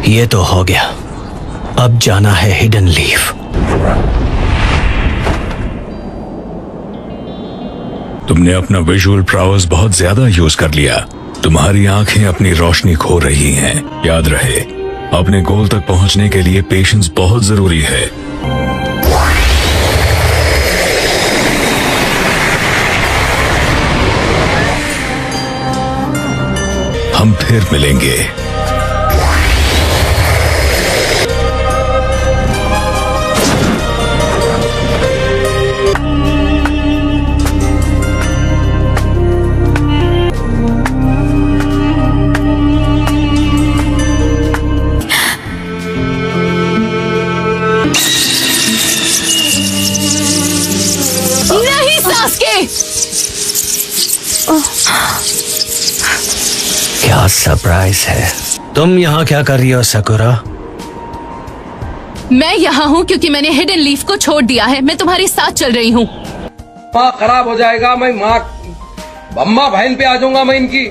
ये तो हो गया, अब जाना है हिडन लीफ। तुमने अपना विजुअल प्राउस बहुत ज्यादा यूज कर लिया। तुम्हारी आंखें अपनी रोशनी खो रही हैं। याद रहे, अपने गोल तक पहुंचने के लिए पेशेंस बहुत जरूरी है। हम फिर मिलेंगे। नहीं सास्के! क्या सरप्राइज है। तुम यहाँ क्या कर रही हो सकुरा? मैं यहाँ हूँ क्योंकि मैंने हिडन लीफ को छोड़ दिया है। मैं तुम्हारे साथ चल रही हूँ। माँ खराब हो जाएगा, मैं माँ अम्मा बहन पे आ जाऊंगा मैं इनकी।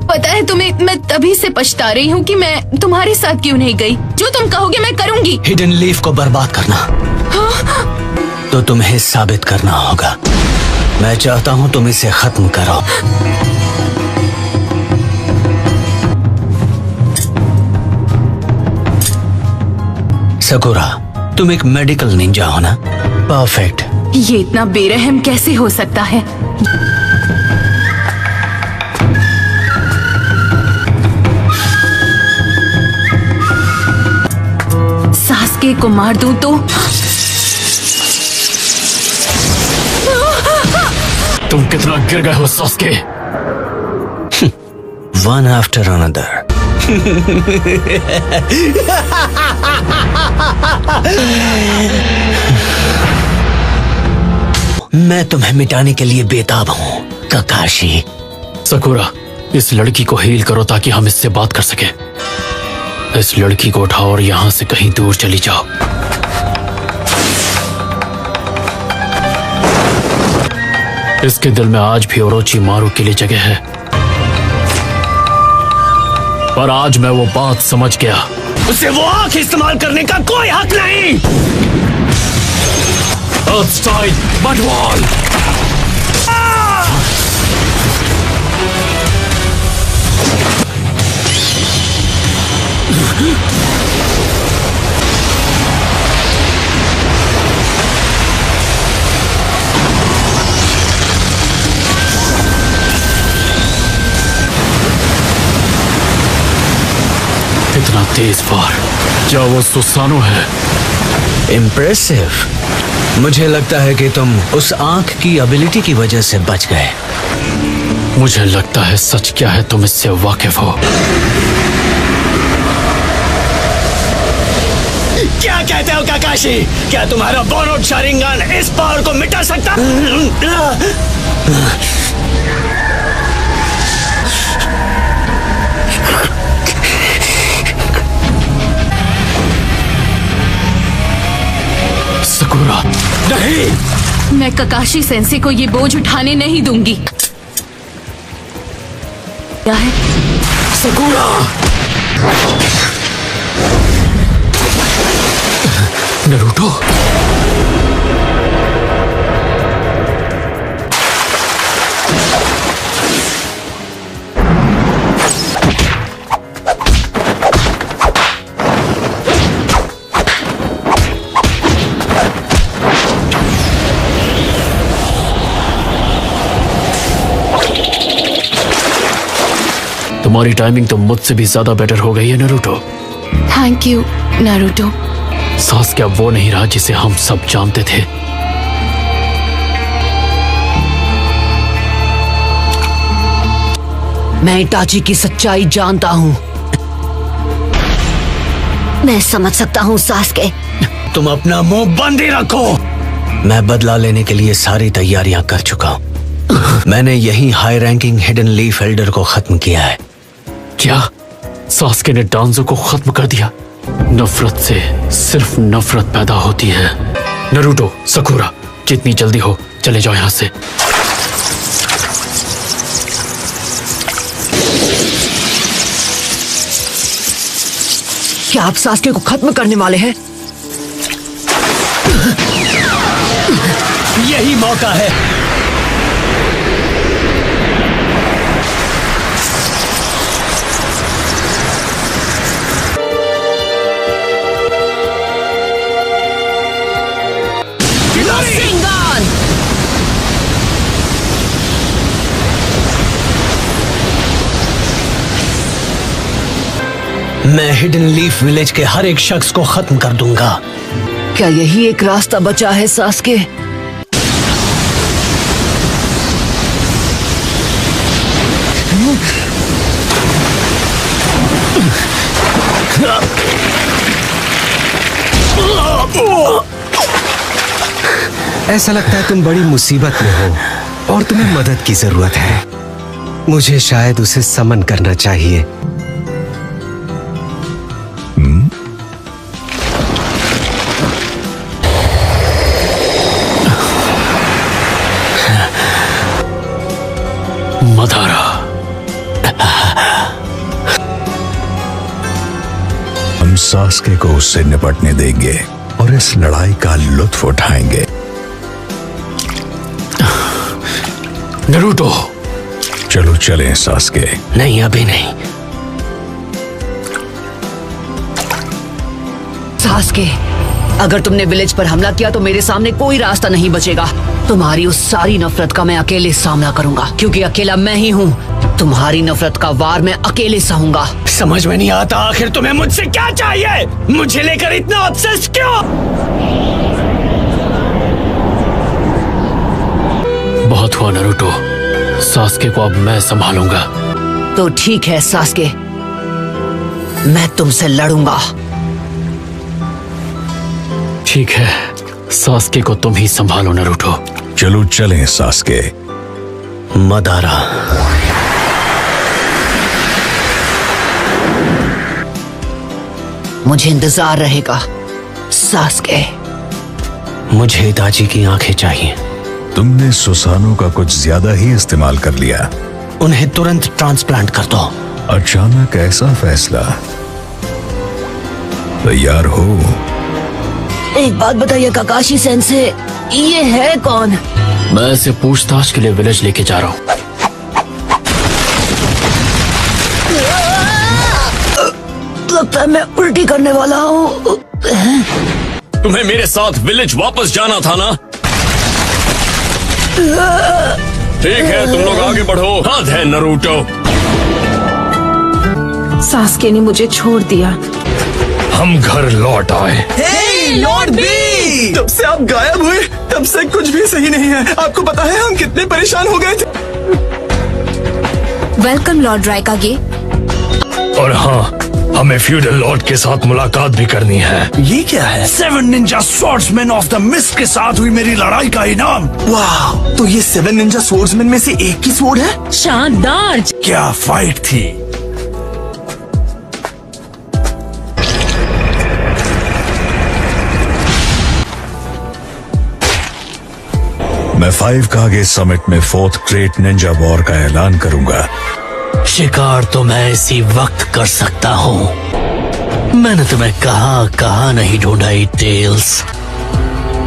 पता है तुम्हें, मैं तभी से पछता रही हूँ कि मैं तुम्हारे साथ क्यों नहीं गई। जो तुम कहोगे मैं करूँगी। हिडन लीफ को बर्बाद करना तो तुम्हें साबित करना होगा। मैं चाहता हूँ तुम इसे खत्म करो। सकुरा, तुम एक मेडिकल निंजा हो ना? परफेक्ट। ये इतना बेरहम कैसे हो सकता है? सास्के को मार दूं तो? तुम कितना गिर गए हो सास्के? One after another. मैं तुम्हें मिटाने के लिए बेताब हूँ ककाशी। सकुरा, इस लड़की को हील करो ताकि हम इससे बात कर सके। इस लड़की को उठाओ और यहाँ से कहीं दूर चली जाओ। इसके दिल में आज भी ओरोचिमारू के लिए जगह है, पर आज मैं वो बात समझ गया। उसे वो आंख इस्तेमाल करने का कोई हक नहीं। Earthstone, Mudwall! इतना तेज वार, क्या वो सुसानो है? इम्प्रेसिव। मुझे लगता है कि तुम उस आंख की एबिलिटी की वजह से बच गए। मुझे लगता है सच क्या है तुम इससे वाकिफ हो। क्या कहते हो काकाशी? क्या तुम्हारा बोनोट शारिंगन इस पावर को मिटा सकता? सकुरा, नहीं। मैं ककाशी सेंसे को ये बोझ उठाने नहीं दूंगी। क्या है? सकुरा! नरूटो, तुम्हारी टाइमिंग तो मुझसे भी ज्यादा बेटर हो गई है Naruto. Thank you Naruto. Sasuke अब वो नहीं रहा जिसे हम सब जानते थे। मैं इटाची की सच्चाई जानता हूँ। मैं समझ सकता हूँ सास्के। तुम अपना मुंह बंद ही रखो। मैं बदला लेने के लिए सारी तैयारियां कर चुका हूँ। मैंने यही high ranking hidden leaf Elder को खत्म किया है। क्या सास्के ने डांजो को खत्म कर दिया? नफरत से सिर्फ नफरत पैदा होती है। नरूटो, सकुरा, जितनी जल्दी हो चले जाओ यहाँ से। क्या आप सास्के को खत्म करने वाले हैं? यही मौका है। Rasengan! मैं हिडन लीफ विलेज के हर एक शख्स को खत्म कर दूंगा। क्या यही एक रास्ता बचा है सास्के? ऐसा लगता है तुम बड़ी मुसीबत में हो और तुम्हें मदद की जरूरत है। मुझे शायद उसे समन करना चाहिए। मदारा, हम सास्के को उससे निपटने देंगे और इस लड़ाई का लुत्फ उठाएंगे। नरूटो। चलो चलें सास्के। नहीं, अभी नहीं। सास्के, अगर तुमने विलेज पर हमला किया तो मेरे सामने कोई रास्ता नहीं बचेगा। तुम्हारी उस सारी नफरत का मैं अकेले सामना करूंगा, क्योंकि अकेला मैं ही हूँ। तुम्हारी नफरत का वार मैं अकेले सहूंगा। समझ में नहीं आता आखिर तुम्हें मुझसे क्या चाहिए? मुझे लेकर इतना ऑब्सेस क्यों? बहुत हुआ नरूटो, सास्के को अब मैं संभालूंगा। तो ठीक है सास्के, मैं तुमसे लड़ूंगा। ठीक है, सास्के को तुम ही संभालो नरूटो। चलो चलें सास्के। मदारा, मुझे इंतजार रहेगा सास्के। मुझे दाजी की आंखें चाहिए। तुमने सुसानो का कुछ ज्यादा ही इस्तेमाल कर लिया। उन्हें तुरंत ट्रांसप्लांट कर दो। अचानक ऐसा फैसला? तैयार हो? एक बात बताइए काकाशी सेंसे, ये है कौन? मैं इसे पूछताछ के लिए विलेज लेके जा रहा हूँ। लगता है मैं उल्टी करने वाला हूँ। तुम्हें मेरे साथ विलेज वापस जाना था ना? ठीक है, तुम लोग आगे बढ़ो। हाथ है नरूटो। सास्के ने मुझे छोड़ दिया। हम घर लौट आए। लॉर्ड बी, जब से आप गायब हुए तब से कुछ भी सही नहीं है। आपको पता है हम कितने परेशान हो गए थे। Welcome lord Raikage. और हाँ, हमें फ्यूडल लॉर्ड के साथ मुलाकात भी करनी है। ये क्या है? 7 Ninja swordsman of the mist के साथ हुई मेरी लड़ाई का इनाम। वाह, तो ये 7 निंजा स्वॉर्ड्समैन में से एक की स्वॉर्ड है? शानदार। क्या फाइट थी। मैं 5 कागे समिट में 4th ग्रेट निंजा वॉर का ऐलान करूंगा। शिकार तो मैं इसी वक्त कर सकता हूँ। मैंने तुम्हें कहाँ नहीं ढूंढा टेल्स,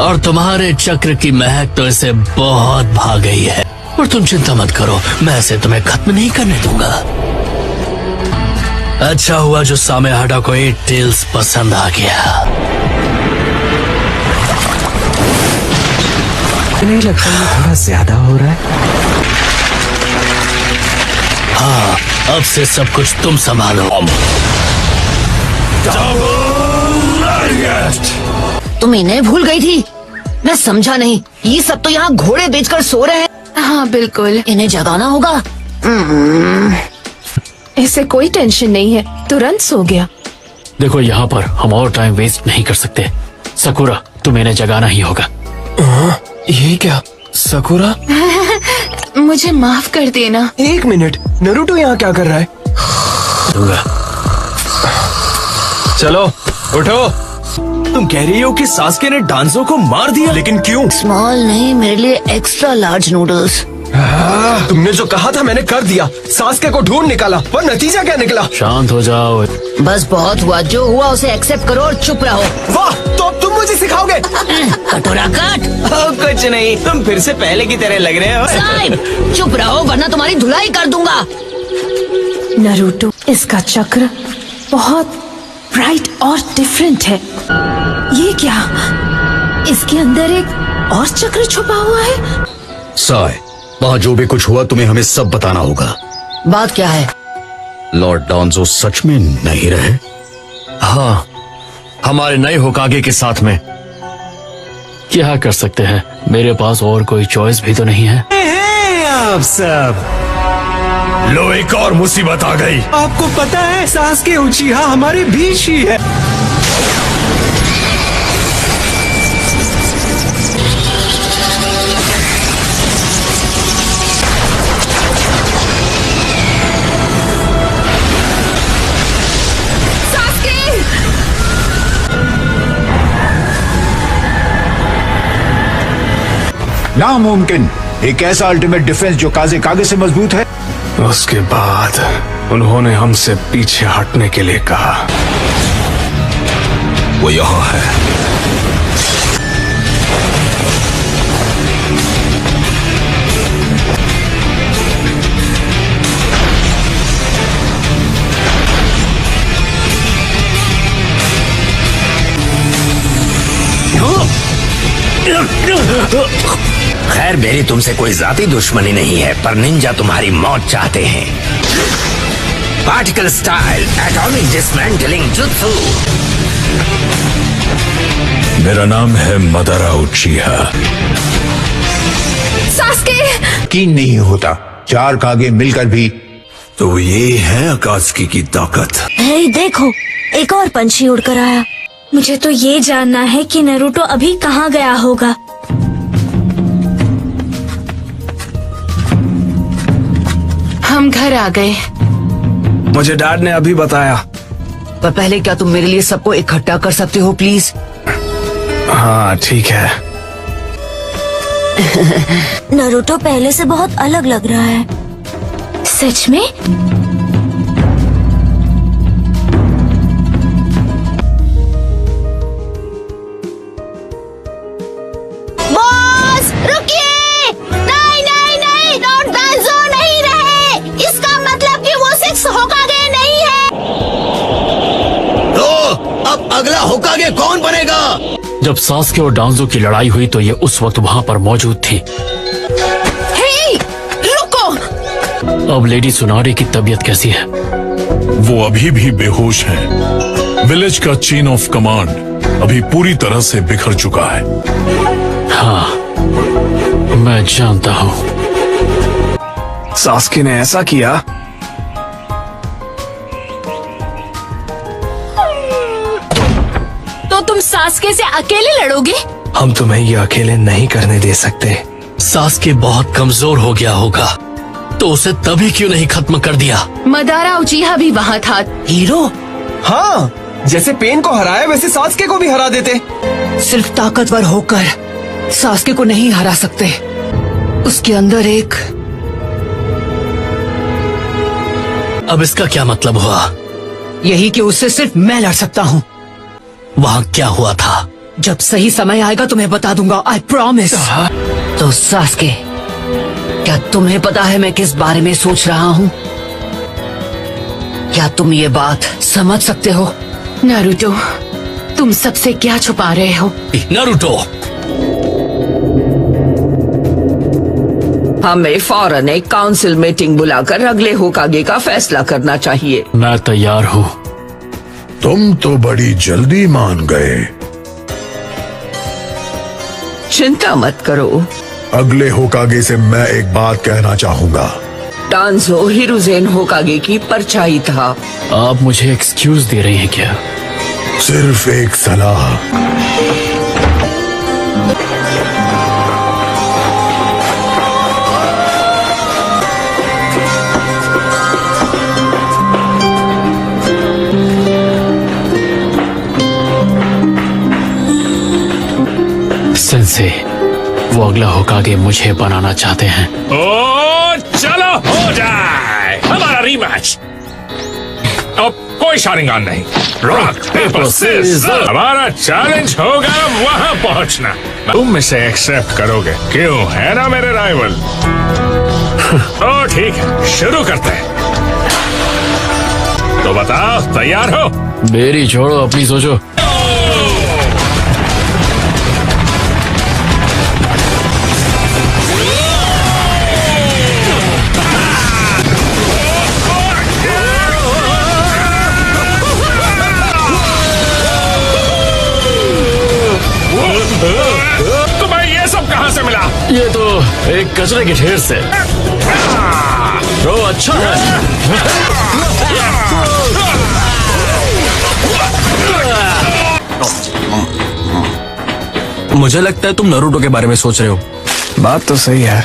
और तुम्हारे चक्र की महक तो इसे बहुत भा गई है। और तुम चिंता मत करो, मैं इसे तुम्हें खत्म नहीं करने दूंगा। अच्छा हुआ जो सामेहाडा को टेल्स पसंद आ गया। नहीं लगता ये थोड़ा ज्यादा हो रहा है? हाँ, अब से सब कुछ तुम संभालो। तुम इन्हें भूल गई थी? मैं समझा नहीं। ये सब तो यहाँ घोड़े बेचकर सो रहे हैं। हाँ बिल्कुल, इन्हें जगाना होगा। इसे कोई टेंशन नहीं है, तुरंत सो गया। देखो, यहाँ पर हम और टाइम वेस्ट नहीं कर सकते। सकुरा, तुम्हें इन्हें जगाना ही होगा। ये क्या सकुरा? मुझे माफ कर देना। एक मिनट, नरूटो यहाँ क्या कर रहा है? दूंगा। चलो उठो। तुम कह रही हो कि सास्के ने डांसो को मार दिया, लेकिन क्यों? स्मॉल नहीं, मेरे लिए एक्स्ट्रा लार्ज नूडल्स। तुमने जो कहा था मैंने कर दिया। सास्के को ढूंढ निकाला, पर नतीजा क्या निकला? शांत हो जाओ। बस बहुत हुआ, जो हुआ उसे एक्सेप्ट करो और चुप रहो। वाह, तो अब तुम मुझे सिखाओगे? कटोरा कट। कुछ नहीं, तुम फिर से पहले की तरह लग रहे हो। साहिब चुप रहो वरना तुम्हारी धुलाई कर दूंगा। नरूटो, इसका चक्र बहुत ब्राइट और डिफरेंट है। ये क्या? इसके अंदर एक और चक्र छुपा हुआ है? साय, वहाँ जो भी कुछ हुआ तुम्हें हमें सब बताना होगा। बात क्या है? लॉर्ड डॉन्जो सच में नहीं रहे? हाँ, हमारे नए होकागे के साथ में। क्या कर सकते हैं, मेरे पास और कोई चॉइस भी तो नहीं है। आप सब लो, एक और मुसीबत आ गई। आपको पता है सास्के उचिहा हमारे बीच ही है। नामुमकिन, एक ऐसा अल्टीमेट डिफेंस जो काजे कागे से मजबूत है। उसके बाद उन्होंने हमसे पीछे हटने के लिए कहा। वो यहाँ है। खैर, मेरी तुमसे कोई जाती दुश्मनी नहीं है, पर निंजा तुम्हारी मौत चाहते हैं। Particle style atomic dismantling jutsu. मेरा नाम है मदारा उचिहा। सास्के! की नहीं होता, 4 कागे मिलकर भी। तो ये है अकात्सुकी की ताकत। हे देखो, एक और पंछी उड़कर आया। मुझे तो ये जानना है कि नरूटो अभी कहाँ गया होगा। हम घर आ गए। मुझे डैड ने अभी बताया। पर पहले क्या तुम मेरे लिए सबको इकट्ठा कर सकते हो प्लीज? हाँ ठीक है। नरूटो पहले से बहुत अलग लग रहा है। सच में? बॉस, रुकिए! नहीं नहीं नहीं, लॉर्ड डांजो नहीं रहे। इसका मतलब कि वो 6 होकागे नहीं है। तो अब अगला होकागे कौन बनेगा? जब सास्के और डांजो की लड़ाई हुई तो ये उस वक्त वहाँ पर मौजूद थी। हे, रुको! अब लेडी सुनारी की तबीयत कैसी है? वो अभी भी बेहोश हैं। विलेज का चेन ऑफ कमांड अभी पूरी तरह से बिखर चुका है। हाँ, मैं जानता हूँ। सास्के ने ऐसा किया। तो तुम सास्के से अकेले लड़ोगे? हम तुम्हें ये अकेले नहीं करने दे सकते। सास्के बहुत कमजोर हो गया होगा, तो उसे तभी क्यों नहीं खत्म कर दिया? मदारा उचिहा भी वहाँ था। हीरो? हाँ, जैसे पेन को हराया वैसे सास्के को भी हरा देते। सिर्फ ताकतवर होकर सास्के को नहीं हरा सकते। उसके अंदर एक। अब इसका क्या मतलब हुआ? यही कि उससे सिर्फ मैं लड़ सकता हूँ। वहाँ क्या हुआ था? जब सही समय आएगा तुम्हें बता दूंगा, आई प्रॉमिस। तो सास्के, क्या तुम्हें पता है मैं किस बारे में सोच रहा हूँ? क्या तुम ये बात समझ सकते हो? नारुतो, तुम सबसे क्या छुपा रहे हो? नारुतो, हमें फौरन एक काउंसिल मीटिंग बुलाकर अगले होकागे का फैसला करना चाहिए। मैं तैयार हूँ। तुम तो बड़ी जल्दी मान गए। चिंता मत करो। अगले होकागे से मैं एक बात कहना चाहूंगा। डांजो हिरुजेन होकागे की परछाई था। आप मुझे एक्सक्यूज दे रही हैं क्या? सिर्फ एक सलाह। सेंसे, वो अगला होकागे मुझे बनाना चाहते हैं। ओ चलो हो जाए हमारा रीमैच। अब कोई शारिंगान नहीं, रॉक पेपर सीजर। हमारा चैलेंज होगा वहां पहुंचना। तुम इसे एक्सेप्ट करोगे, क्यों? है ना मेरे राइवल? तो ठीक है, शुरू करते हैं। तो बताओ, तैयार हो? मेरी छोड़ो, अपनी सोचो। तुम्हें ये सब कहां से मिला? ये तो एक कचरे के ढेर से। तो अच्छा है। मुझे लगता है तुम नरूटो के बारे में सोच रहे हो। बात तो सही है।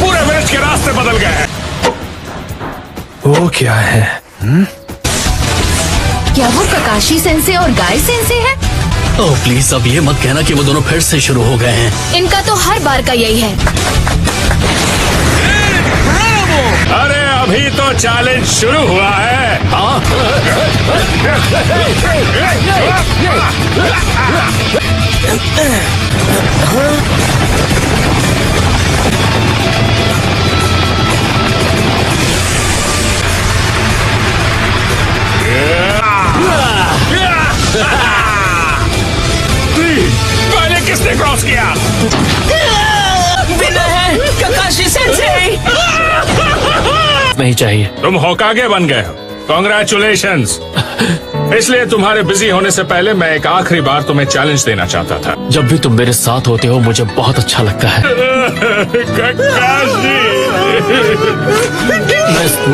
पूरे विलेज के रास्ते बदल गए हैं। वो क्या है? क्या वो ककाशी सेंसे और गाय सेंसे है? ओह प्लीज, अब ये मत कहना कि वो दोनों फिर से शुरू हो गए हैं। इनका तो हर बार का यही है। अरे अभी तो चैलेंज शुरू हुआ है। हाँ? पहले किसने क्रॉस किया? ककाशी सेंसे। नहीं चाहिए। तुम होकागे बन गए हो, कॉन्ग्रेचुलेशंस। इसलिए तुम्हारे बिजी होने से पहले मैं एक आखिरी बार तुम्हें चैलेंज देना चाहता था। जब भी तुम मेरे साथ होते हो मुझे बहुत अच्छा लगता है।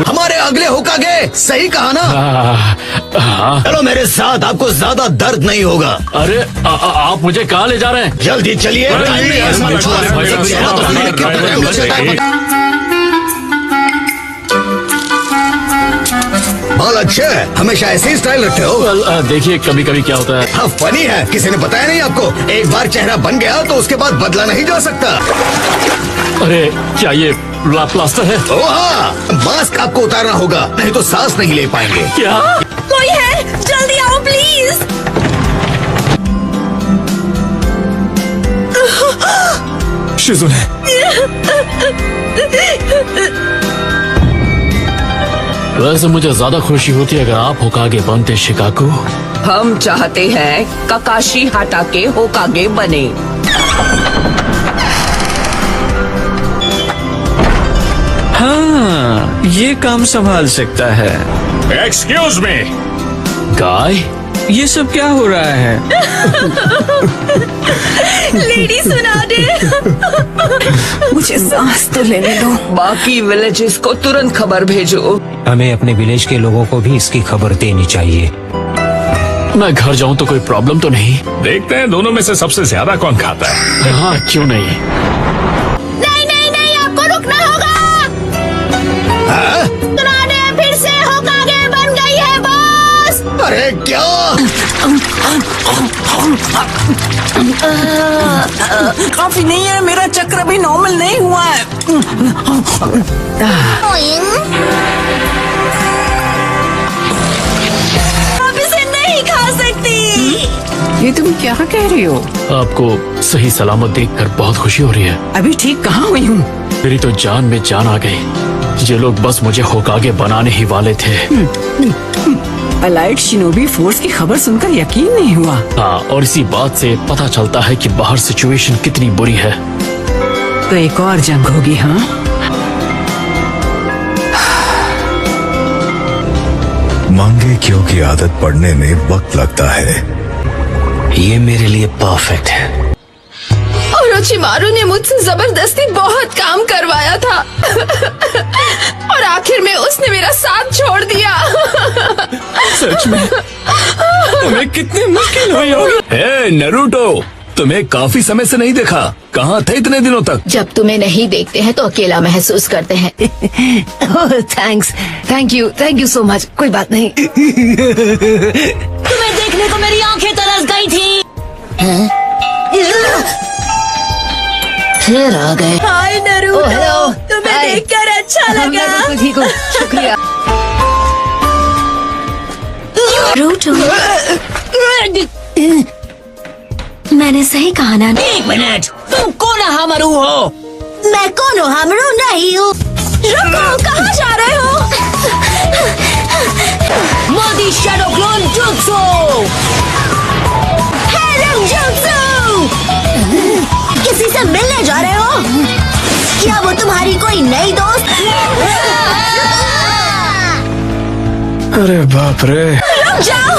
हमारे अगले होकागे, सही कहा ना? हाँ। चलो मेरे साथ, आपको ज्यादा दर्द नहीं होगा। अरे आप मुझे कहाँ ले जा रहे हैं? जल्दी चलिए। बहुत अच्छे, हमेशा ऐसे ही स्टाइल रखते हो। देखिए कभी कभी क्या होता है। हाँ फनी है, किसी ने बताया नहीं आपको? एक बार चेहरा बन गया तो उसके बाद बदला नहीं जा सकता। अरे क्या ये प्लास्टर है? ओ हाँ, मास्क आपको उतारना होगा, नहीं तो सांस नहीं ले पाएंगे। क्या? कोई है? जल्दी आओ प्लीज। शिजुने, वैसे मुझे ज्यादा खुशी होती है अगर आप होकागे बनते शिकाकू। हम चाहते हैं ककाशी हाटाके होकागे बने। हाँ ये काम संभाल सकता है। एक्सक्यूज मी, गाय, ये सब क्या हो रहा है? लेडी सुना दे। मुझे सांस तो लेने दो। बाकी विलेजेस को तुरंत खबर भेजो। हमें अपने विलेज के लोगों को भी इसकी खबर देनी चाहिए। मैं घर जाऊं तो कोई प्रॉब्लम तो नहीं? देखते हैं दोनों में से सबसे ज्यादा कौन खाता है। हाँ क्यों नहीं। नहीं नहीं नहीं, आपको रुकना होगा। तुराने फिर से होकागे बन गई है बॉस। अरे क्या? काफी नहीं है, मेरा चक्र अभी नॉर्मल नहीं हुआ है। अब इसे नहीं खा सकती। ये तुम क्या कह रही हो? आपको सही सलामत देखकर बहुत खुशी हो रही है। अभी ठीक कहाँ हुई हूँ? मेरी तो जान में जान आ गई। ये लोग बस मुझे होकागे बनाने ही वाले थे। अलाइट शिनोबी फोर्स की खबर सुनकर यकीन नहीं हुआ। हाँ, और इसी बात से पता चलता है कि बाहर सिचुएशन कितनी बुरी है। तो एक और जंग होगी। हाँ मांगे क्यों की आदत पड़ने में वक्त लगता है। ये मेरे लिए परफेक्ट है। ओरोचिमारू ने मुझसे जबरदस्ती बहुत काम करवाया था और आखिर में उसने मेरा साथ छोड़ दिया। सच में तुम्हें कितनी मुश्किल हुई होगी। हे नरूटो, तुम्हें काफी समय से नहीं देखा, कहाँ थे इतने दिनों तक? जब तुम्हें नहीं देखते हैं तो अकेला महसूस करते हैं। Thanks, thank you so much. कोई बात नहीं। तुम्हें देखने को मेरी आंखें तरस गई थी। फिर आ गए। हाय नरूटो, तुम्हें देखकर अच्छा लगा। ठीक हो, शुक्रिया। नरूटो, मैंने सही कहा ना? 1 मिनट, तुम कौन हमरू हो? मैं कौन हूँ? हमरू नहीं हूँ। रुको, कहाँ जा रहे हो? मोदी शैडो क्लोन जुत्सु। हेरम जुत्सु। किसी से मिलने जा रहे हो? क्या वो तुम्हारी कोई नई दोस्त? अरे बाप रे। रुक जाओ।